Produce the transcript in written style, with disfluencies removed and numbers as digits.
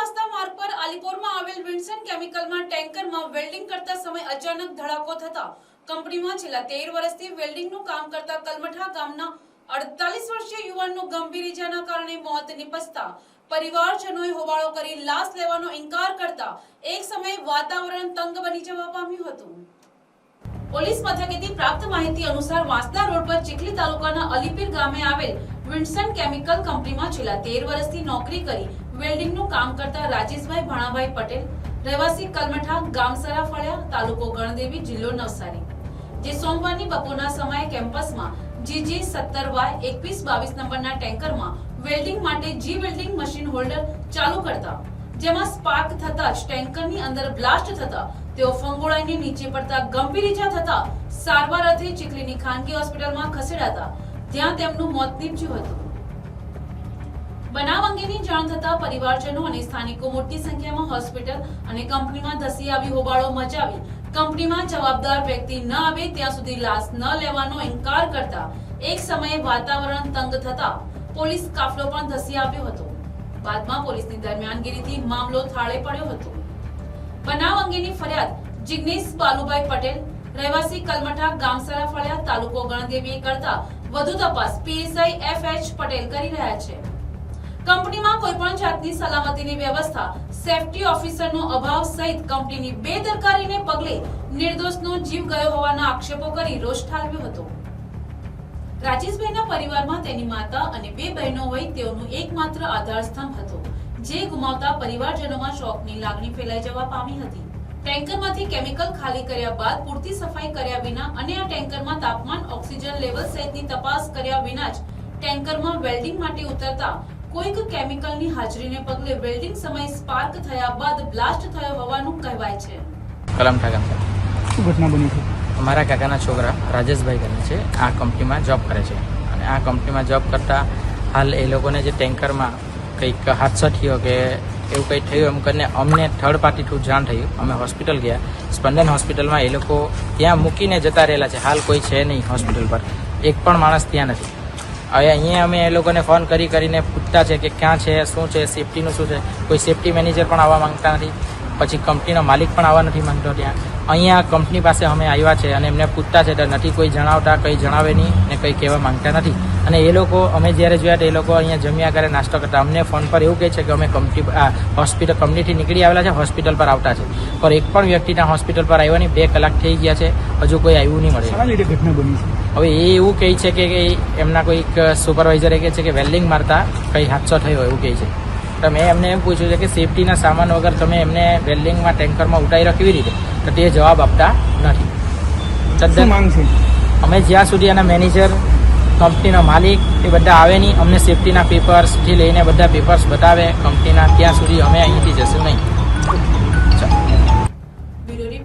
વાસ્તા માર્ગ પર આલીપોરમાં આવેલ વિન્સન કેમિકલમાં ટેન્કરમાં વેલ્ડિંગ કરતા સમય અચાનક ધડાકો થતા કંપનીમાં છેલ્લા 13 વર્ષથી વેલ્ડિંગનું કામ કરતા કલમઠા ગામના 48 વર્ષીય યુવાનનું ગંભીર ઇજાના કારણે મોત નિપજતા પરિવારજનોએ હોબાળો કરી લાશ લેવાનો ઇનકાર કરતા એક સમયે વાતાવરણ તંગ બની જવા પામ્યું હતું। પોલીસ મથકેથી પ્રાપ્ત માહિતી અનુસાર વાંસદા રોડ પર ચીખલી તાલુકાના અલીપીર ગામે આવેલ વિન્સન કેમિકલ કંપનીમાં છેલ્લા 13 વર્ષથી નોકરી કરી વેલ્ડિંગનું કામ કરતા રાજેશભાઈ ભાણાભાઈ પટેલ રહેવાસી કલમઠા ગામ સરાફળિયા તાલુકો ગણદેવી જિલ્લો નવસારી જે સોમવારની બપોરના સમયે કેમ્પસમાં જીજી 17Y2122 નંબરના ટેન્કરમાં વેલ્ડિંગ માટે જી વેલ્ડિંગ મશીન હોલ્ડર ચાલુ કરતા જેમાં સ્પાર્ક થતા જ ટેન્કરની અંદર બ્લાસ્ટ થતા તેઓ ફંગોળાઈને નીચે પડતા ગંભીર ઈજા થતા સારવાર અર્થે ચીખલીની ખાનગી હોસ્પિટલમાં ખસેડાતા ત્યાં તેમનું મોત નીપજ્યું હતું। બનાવ અંગેની જાણ થતા પરિવારજનો અને સ્થાનિકો મોટી સંખ્યામાં હોસ્પિટલ અને કંપનીમાં ધસી આવી હોબાળો મચાવી કંપનીમાં જવાબદાર વ્યક્તિ ન આવે ત્યાં સુધી લાશ ન લેવાનો ઇનકાર કરતા એક સમયે વાતાવરણ તંગ થતા પોલીસ કાફલો પણ ધસી આવ્યો હતો। બાદમાં પોલીસની દરમિયાનગીરીથી મામલો થાળે પડ્યો હતો। બનાવ અંગેની ફરિયાદ જિગ્નેશ બાલુભાઈ પટેલ રહેવાસી કલમઠા ગામ સરાફળિયા તાલુકો ગણદેવીએ કરતા વધુ તપાસ પીએસઆઈ FH પટેલ કરી રહ્યા છે। કંપનીમાં કોઈ પણ જાતની સલામતીની વ્યવસ્થા સેફટી ઓફિસરનો અભાવ સહિત કંપનીની બેદરકારીને પગલે નિર્દોષનો જીવ ગયો હોવાના આક્ષેપો કરી રોષ ઠાલવ્યો હતો। રાજેશભાઈના પરિવારમાં તેની માતા અને 2 બહેનો હોય તેઓનું એકમાત્ર આધાર સ્તંભ હતો જે ગુમાવતા પરિવારજનોમાં શોકની લાગણી ફેલાઈ જવા પામી હતી। ટેન્કરમાંથી કેમિકલ ખાલી કર્યા બાદ પૂરતી સફાઈ કર્યા વિના અને આ ટેન્કરમાં તાપમાન ઓક્સિજન લેવલ સહિતની તપાસ કર્યા વિના જ ટેન્કરમાં વેલ્ડિંગ માટે ઉતરતા કોઈક કેમિકલની હાજરીને પગલે વેલ્ડિંગ સમય સ્પાર્ક થયા બાદ બ્લાસ્ટ થયો હોવાનું કહેવાય છે। કલમઠા ગામ શું ઘટના બની છે? અમારા કાકાના છોકરા રાજેશભાઈ કરીને છે, આ કંપનીમાં જોબ કરે છે અને આ કંપનીમાં જોબ કરતા હાલ એ લોકોને જે ટેન્કરમાં કંઈક હાદસો થયો કે એવું કંઈ થયું એમ કરીને અમને થર્ડ પાર્ટી થ્રુ જાણ થયું। અમે હોસ્પિટલ ગયા, સ્પંદન હોસ્પિટલમાં એ લોકો ત્યાં મૂકીને જતા રહેલા છે, હાલ કોઈ છે નહીં હોસ્પિટલ પર, એક પણ માણસ ત્યાં નથી। હવે અહીંયા અમે એ લોકોને ફોન કરીને પૂછતા છે કે ક્યાં છે, શું છે, સેફટીનું શું છે, કોઈ સેફટી મેનેજર પણ આવવા માંગતા નથી, પછી કંપનીનો માલિક પણ આવવા નથી માંગતો। ત્યાં અહીંયા કંપની પાસે અમે આવ્યા છે અને એમને પૂછતા છે તો નથી કોઈ જણાવતા, કંઈ જણાવે નહીં ને કંઈ કહેવા માંગતા નથી। અને એ લોકો અમે જ્યારે જોયા તો એ લોકો અહીંયા જમ્યા કરે, નાસ્તો કરતા, અમને ફોન પર એવું કહે છે કે અમે કંપનીથી નીકળી આવેલા છે, હોસ્પિટલ પર આવતા છે, પણ એક પણ વ્યક્તિના હોસ્પિટલ પર આવ્યા નહીં। 2 કલાક થઈ ગયા છે, હજુ કોઈ આવ્યું નહીં મળે। ઘટના બની છે હવે એ એવું કહે છે કે એમના કોઈક સુપરવાઇઝરે કહે છે કે વેલ્ડિંગ મારતા કંઈ હાદસો થયો એવું કહે છે। તો મેં એમને એમ પૂછ્યું છે કે સેફટીના સામાન વગર તમે એમને વેલ્ડિંગમાં ટેન્કરમાં ઉતારી કેવી રીતે, તો તે જવાબ આપતા નથી। શું માંગ છે? અમે જ્યાં સુધી એના મેનેજર, કંપનીનો માલિક એ બધા આવે નહીં, અમને સેફટીના પેપર્સથી લઈને બધા પેપર્સ બતાવે કંપનીના, ત્યાં સુધી અમે અહીંથી જશું નહીં।